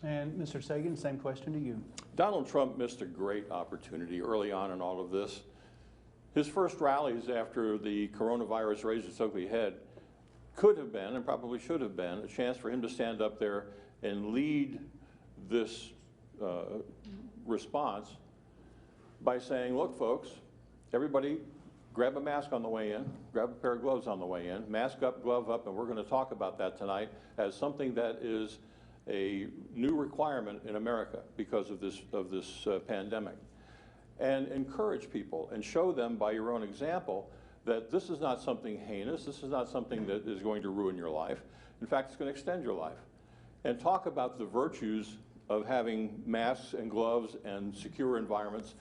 B: And Mr. Sagan, same question to you.
D: Donald Trump missed a great opportunity early on in all of this. His first rallies after the coronavirus raised its ugly head could have been, and probably should have been, a chance for him to stand up there and lead this response by saying, look, folks, everybody grab a mask on the way in, grab a pair of gloves on the way in, mask up, glove up, and we're going to talk about that tonight as something that is a new requirement in America because of this pandemic. And encourage people and show them by your own example that this is not something heinous, this is not something that is going to ruin your life. In fact, it's going to extend your life. And talk about the virtues of having masks and gloves and secure environments,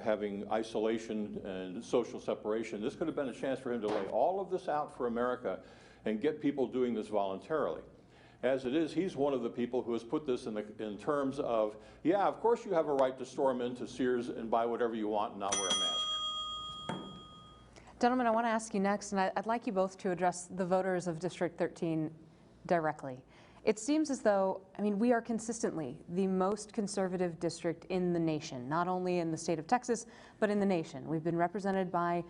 D: having isolation and social separation. This could have been a chance for him to lay all of this out for America and get people doing this voluntarily. As it is, he's one of the people who has put this in terms of, yeah, of course you have a right to storm into Sears and buy whatever you want and not wear a mask.
C: Gentlemen, I want to ask you next, and I'd like you both to address the voters of District 13 directly. It seems as though, I mean, we are consistently the most conservative district in the nation, not only in the state of Texas, but in the nation. We've been represented by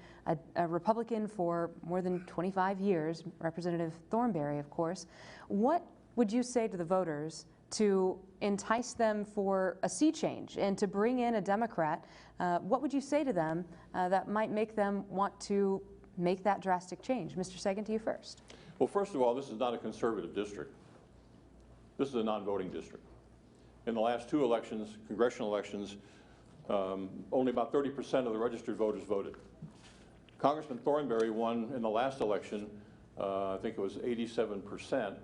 C: a Republican for more than 25 years, Representative Thornberry, of course. What would you say to the voters to entice them for a sea change and to bring in a Democrat? What would you say to them that might make them want to make that drastic change? Mr. Sagan, to you first.
D: Well, first of all, this is not a conservative district. This is a non-voting district. In the last two elections, congressional elections, only about 30% of the registered voters voted. Congressman Thornberry won in the last election, I think it was 87%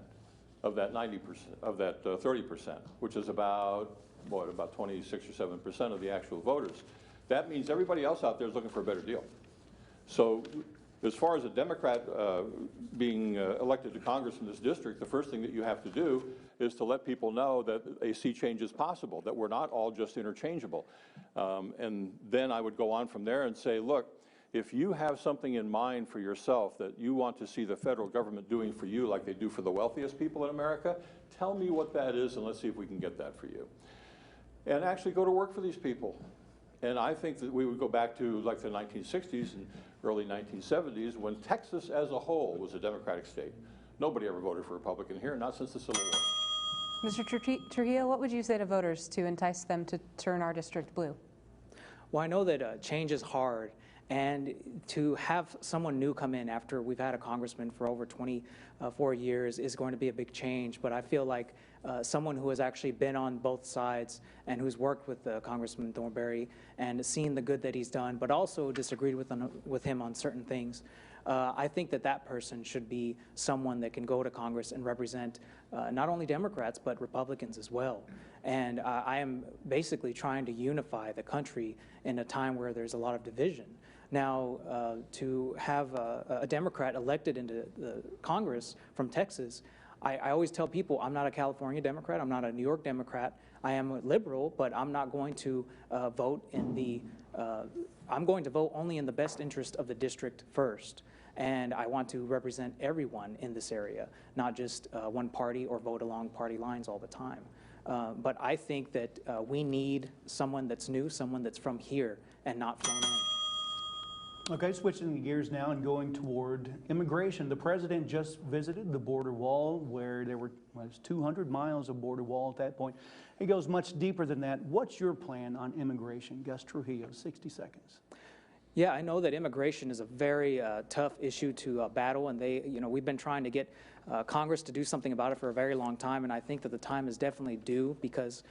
D: of that 90%, of that 30%, which is about, what, about 26 or 7% of the actual voters. That means everybody else out there is looking for a better deal. So as far as a Democrat being elected to Congress in this district, the first thing that you have to do is to let people know that a sea change is possible, that we're not all just interchangeable. And then I would go on from there and say, look, if you have something in mind for yourself that you want to see the federal government doing for you like they do for the wealthiest people in America, tell me what that is and let's see if we can get that for you. And actually go to work for these people. And I think that we would go back to like the 1960s and early 1970s when Texas as a whole was a Democratic state. Nobody ever voted for Republican here, not since the Civil War.
C: Mr. Trujillo, what would you say to voters to entice them to turn our district blue?
E: Well, I know that change is hard. And to have someone new come in after we've had a congressman for over 24 years is going to be a big change. But I feel like someone who has actually been on both sides and who's worked with Congressman Thornberry and seen the good that he's done, but also disagreed with him on certain things, I think that that person should be someone that can go to Congress and represent not only Democrats, but Republicans as well. And I am basically trying to unify the country in a time where there's a lot of division. Now, to have a Democrat elected into the Congress from Texas, I always tell people I'm not a California Democrat, I'm not a New York Democrat, I am a liberal, but I'm not going to vote in the, I'm going to vote only in the best interest of the district first. And I want to represent everyone in this area, not just one party or vote along party lines all the time. But I think that we need someone that's new, someone that's from here and not flown in.
B: Okay, switching gears now and going toward immigration. The president just visited the border wall where there was 200 miles of border wall at that point. He goes much deeper than that. What's your plan on immigration? Gus Trujillo, 60 seconds.
E: Yeah, I know that immigration is a very tough issue to battle, and we've been trying to get Congress to do something about it for a very long time, and I think that the time is definitely due because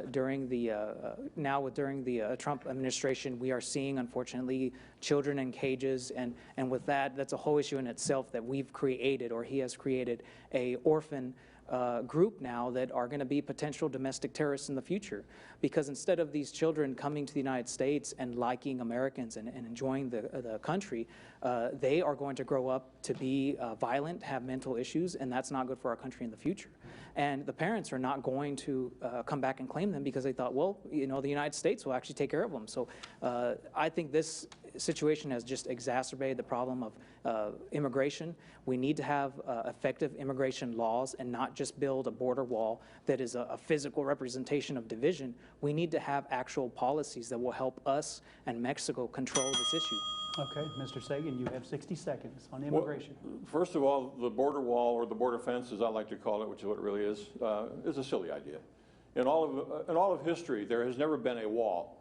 E: during the Trump administration, we are seeing, unfortunately, children in cages, and with that, that's a whole issue in itself that we've created, or he has created, a orphan group now that are going to be potential domestic terrorists in the future. Because instead of these children coming to the United States and liking Americans and enjoying the country, they are going to grow up to be violent, have mental issues, and that's not good for our country in the future. And the parents are not going to come back and claim them because they thought, well, the United States will actually take care of them. So I think this situation has just exacerbated the problem of immigration. We need to have effective immigration laws and not just build a border wall that is a physical representation of division. We need to have actual policies that will help us and Mexico control this issue.
B: Okay, Mr. Sagan, you have 60 seconds on immigration.
D: Well, first of all, the border wall, or the border fence, as I like to call it, which is what it really is a silly idea. In all of history, there has never been a wall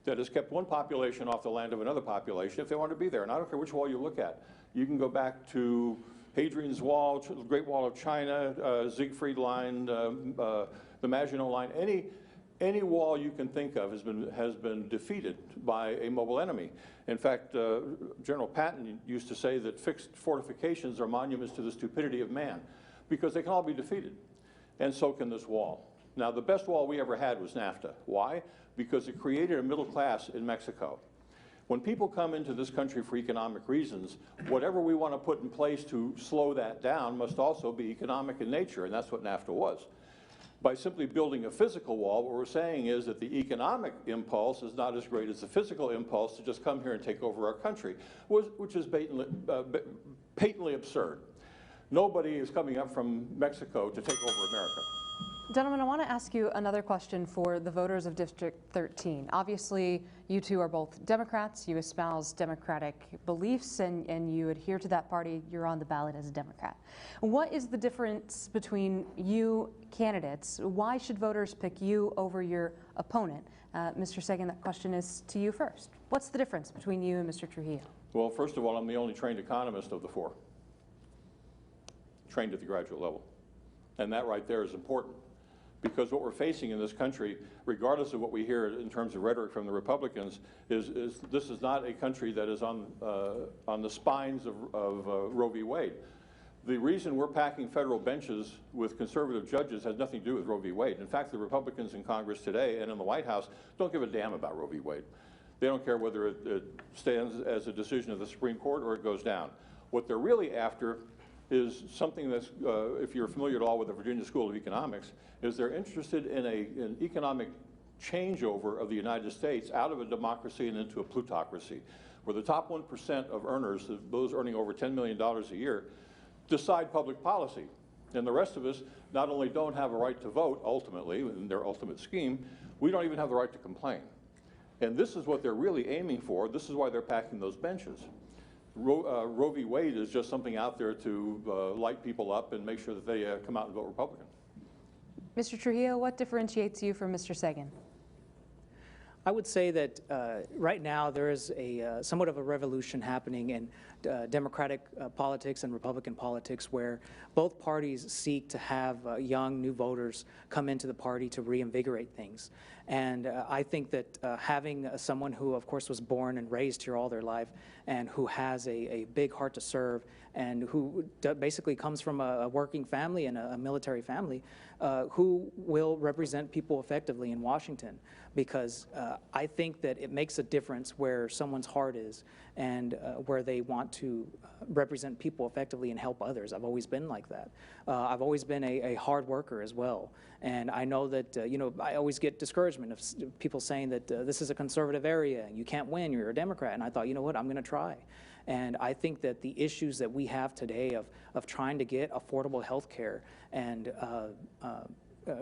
D: that has kept one population off the land of another population if they want to be there. And I don't care which wall you look at. You can go back to Hadrian's Wall, the Great Wall of China, Siegfried Line, the Maginot Line. Any wall you can think of has been defeated by a mobile enemy. In fact, General Patton used to say that fixed fortifications are monuments to the stupidity of man, because they can all be defeated, and so can this wall. Now, the best wall we ever had was NAFTA. Why? Because it created a middle class in Mexico. When people come into this country for economic reasons, whatever we want to put in place to slow that down must also be economic in nature, and that's what NAFTA was. By simply building a physical wall, what we're saying is that the economic impulse is not as great as the physical impulse to just come here and take over our country, which is patently absurd. Nobody is coming up from Mexico to take over America.
C: Gentlemen, I want to ask you another question for the voters of District 13. Obviously, you two are both Democrats. You espouse Democratic beliefs, and you adhere to that party. You're on the ballot as a Democrat. What is the difference between you candidates? Why should voters pick you over your opponent? Mr. Sagan, that question is to you first. What's the difference between you and Mr. Trujillo?
D: Well, first of all, I'm the only trained economist of the four, trained at the graduate level. And that right there is important. Because what we're facing in this country, regardless of what we hear in terms of rhetoric from the Republicans, is this is not a country that is on the spines of Roe v. Wade. The reason we're packing federal benches with conservative judges has nothing to do with Roe v. Wade. In fact, the Republicans in Congress today and in the White House don't give a damn about Roe v. Wade. They don't care whether it stands as a decision of the Supreme Court or it goes down. What they're really after is something that's, if you're familiar at all with the Virginia School of Economics, is they're interested in an economic changeover of the United States out of a democracy and into a plutocracy, where the top 1% of earners, those earning over $10 million a year, decide public policy. And the rest of us not only don't have a right to vote, ultimately, in their ultimate scheme, we don't even have the right to complain. And this is what they're really aiming for. This is why they're packing those benches. Roe v. Wade is just something out there to light people up and make sure that they come out and vote Republican.
C: Mr. Trujillo, what differentiates you from Mr. Sagan?
E: I would say that right now there is a somewhat of a revolution happening in Democratic politics and Republican politics, where both parties seek to have young, new voters come into the party to reinvigorate things. And I think that having someone who, of course, was born and raised here all their life and who has a big heart to serve and who basically comes from a working family and a military family, who will represent people effectively in Washington, because I think that it makes a difference where someone's heart is and where they want to represent people effectively and help others. I've always been like that. I've always been a hard worker as well. And I know that, you know, I always get discouragement of people saying that this is a conservative area and you can't win, you're a Democrat. And I thought, you know what, I'm going to try. And I think that the issues that we have today of trying to get affordable health care and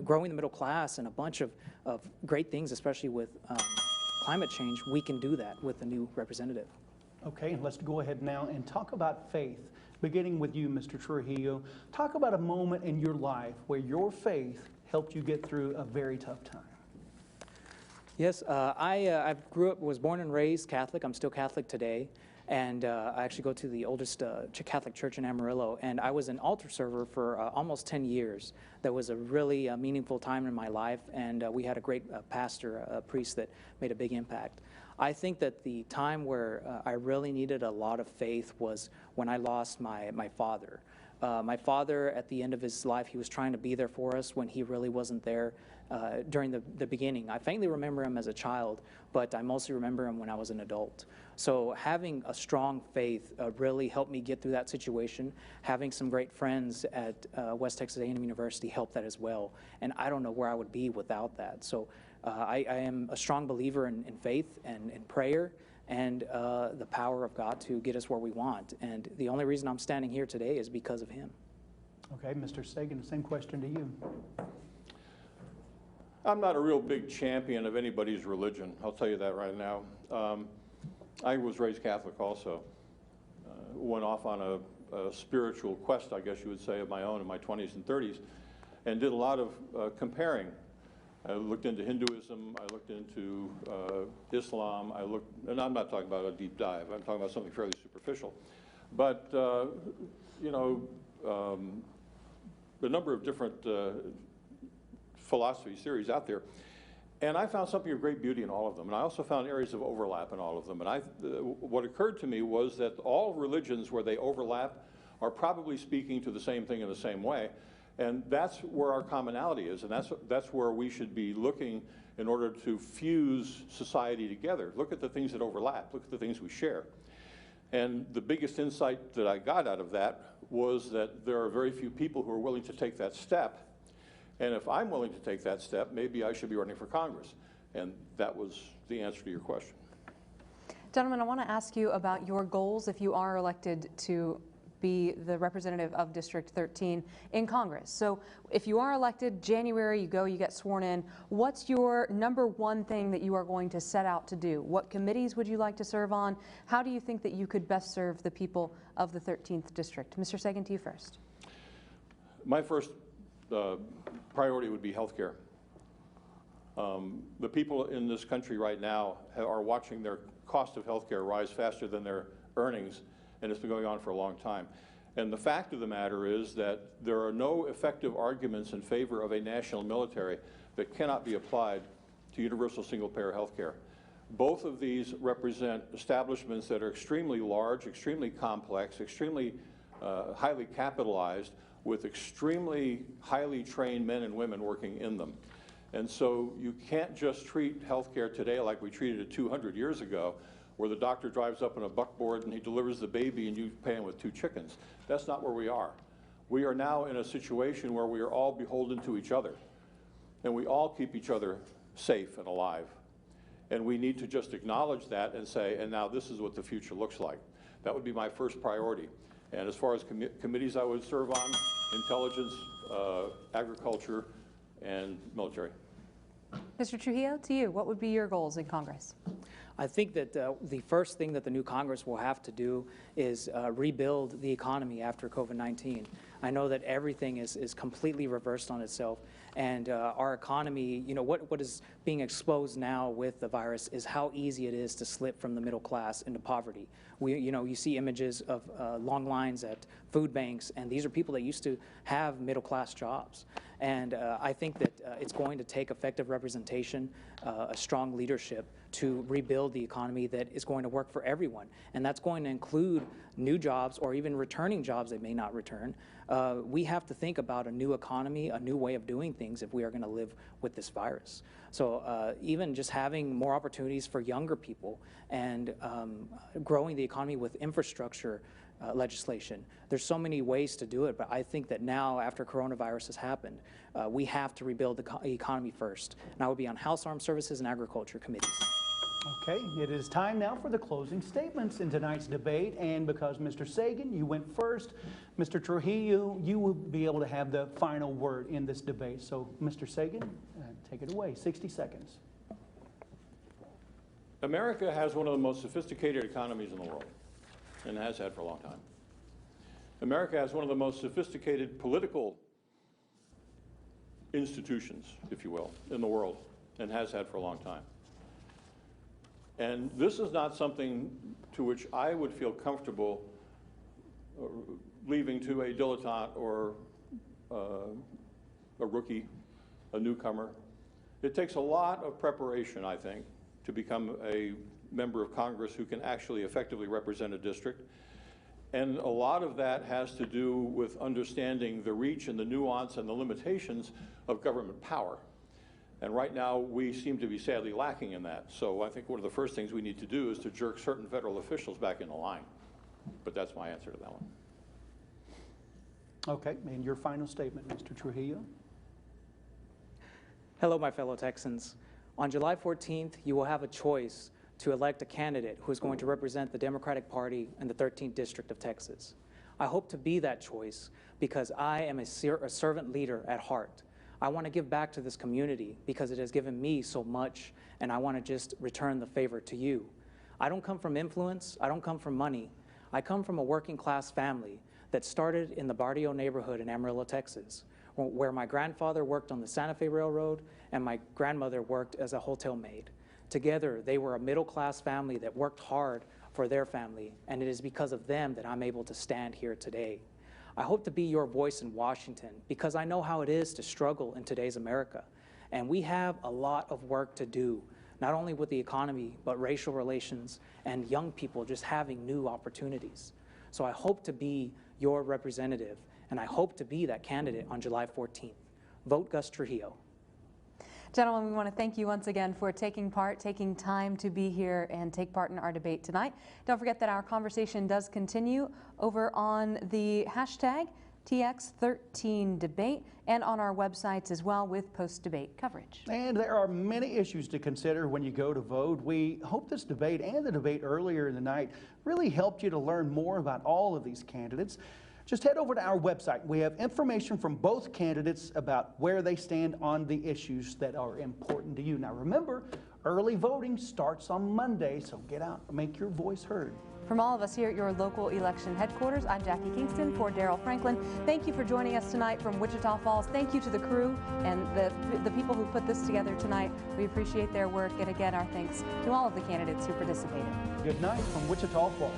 E: growing the middle class and a bunch of great things, especially with climate change, we can do that with the new representative.
B: Okay, let's go ahead now and talk about faith. Beginning with you, Mr. Trujillo, talk about a moment in your life where your faith helped you get through a very tough time.
E: Yes, I was born and raised Catholic. I'm still Catholic today. And I actually go to the oldest Catholic church in Amarillo. And I was an altar server for almost 10 years. That was a really meaningful time in my life. And we had a great pastor, a priest that made a big impact. I think that the time where I really needed a lot of faith was when I lost my father. My father, at the end of his life, he was trying to be there for us when he really wasn't there during the beginning. I faintly remember him as a child, but I mostly remember him when I was an adult. So having a strong faith really helped me get through that situation. Having some great friends at West Texas A&M University helped that as well. And I don't know where I would be without that. So I am a strong believer in faith and in prayer and the power of God to get us where we want. And the only reason I'm standing here today is because of him. Okay,
B: Mr. Sagan, the same question to you.
D: I'm not a real big champion of anybody's religion. I'll tell you that right now. I was raised Catholic also. Went off on a spiritual quest, I guess you would say, of my own in my 20s and 30s, and did a lot of comparing. I looked into Hinduism, I looked into Islam, and I'm not talking about a deep dive, I'm talking about something fairly superficial. But, you know, a number of different philosophies, theories out there. And I found something of great beauty in all of them. And I also found areas of overlap in all of them. And what occurred to me was that all religions where they overlap are probably speaking to the same thing in the same way. And that's where our commonality is. And that's where we should be looking in order to fuse society together. Look at the things that overlap. Look at the things we share. And the biggest insight that I got out of that was that there are very few people who are willing to take that step. And if I'm willing to take that step, maybe I should be running for Congress. And that was the answer to your question.
C: Gentlemen, I want to ask you about your goals if you are elected to be the representative of District 13 in Congress. So if you are elected, January, you get sworn in. What's your number one thing that you are going to set out to do? What committees would you like to serve on? How do you think that you could best serve the people of the 13th District? Mr. Sagan, to you first.
D: My first priority would be health care. The people in this country right now are watching their cost of health care rise faster than their earnings, and it's been going on for a long time. And the fact of the matter is that there are no effective arguments in favor of a national military that cannot be applied to universal single-payer health care. Both of these represent establishments that are extremely large, extremely complex, extremely highly capitalized, with extremely highly trained men and women working in them. And so you can't just treat healthcare today like we treated it 200 years ago, where the doctor drives up in a buckboard and he delivers the baby and you pay him with 2 chickens. That's not where we are. We are now in a situation where we are all beholden to each other, and we all keep each other safe and alive. And we need to just acknowledge that and say, and now this is what the future looks like. That would be my first priority. And as far as committees I would serve on, intelligence, agriculture, and military.
C: Mr. Trujillo, to you, what would be your goals in Congress?
E: I think that the first thing that the new Congress will have to do is rebuild the economy after COVID-19. I know that everything is completely reversed on itself, and our economy, you know, what is being exposed now with the virus is how easy it is to slip from the middle class into poverty. You see images of long lines at food banks, and these are people that used to have middle class jobs. And I think that it's going to take effective representation, a strong leadership to rebuild the economy that is going to work for everyone. And that's going to include new jobs or even returning jobs that may not return. We have to think about a new economy, a new way of doing things if we are going to live with this virus. So even just having more opportunities for younger people and growing the economy with infrastructure legislation. There's so many ways to do it, but I think that now, after coronavirus has happened, we have to rebuild the economy first. And I would be on House Armed Services and Agriculture committees.
B: Okay, it is time now for the closing statements in tonight's debate. And because Mr. Sagan, you went first, Mr. Trujillo, you will be able to have the final word in this debate. So, Mr. Sagan, take it away, 60 seconds.
D: America has one of the most sophisticated economies in the world, and has had for a long time. America has one of the most sophisticated political institutions, if you will, in the world, and has had for a long time. And this is not something to which I would feel comfortable leaving to a dilettante or a rookie, a newcomer. It takes a lot of preparation, I think, to become a member of Congress who can actually effectively represent a district. And a lot of that has to do with understanding the reach and the nuance and the limitations of government power. And right now, we seem to be sadly lacking in that. So I think one of the first things we need to do is to jerk certain federal officials back into line. But that's my answer to that one.
B: Okay, and your final statement, Mr. Trujillo.
E: Hello, my fellow Texans. On July 14th, you will have a choice to elect a candidate who is going to represent the Democratic Party in the 13th District of Texas. I hope to be that choice because I am a servant leader at heart. I want to give back to this community because it has given me so much, and I want to just return the favor to you. I don't come from influence. I don't come from money. I come from a working class family that started in the Barrio neighborhood in Amarillo, Texas, where my grandfather worked on the Santa Fe Railroad and my grandmother worked as a hotel maid. Together, they were a middle-class family that worked hard for their family, and it is because of them that I'm able to stand here today. I hope to be your voice in Washington because I know how it is to struggle in today's America. And we have a lot of work to do, not only with the economy, but racial relations and young people just having new opportunities. So I hope to be your representative, and I hope to be that candidate on July 14th. Vote Gus Trujillo.
C: Gentlemen, we want to thank you once again for taking time to be here and take part in our debate tonight. Don't forget that our conversation does continue over on the hashtag TX13debate and on our websites as well with post-debate coverage.
B: And there are many issues to consider when you go to vote. We hope this debate and the debate earlier in the night really helped you to learn more about all of these candidates. Just head over to our website. We have information from both candidates about where they stand on the issues that are important to you. Now remember, early voting starts on Monday, so get out and make your voice heard.
C: From all of us here at your local election headquarters, I'm Jackie Kingston for Daryl Franklin. Thank you for joining us tonight from Wichita Falls. Thank you to the crew and the people who put this together tonight. We appreciate their work, and again, our thanks to all of the candidates who participated.
B: Good night from Wichita Falls.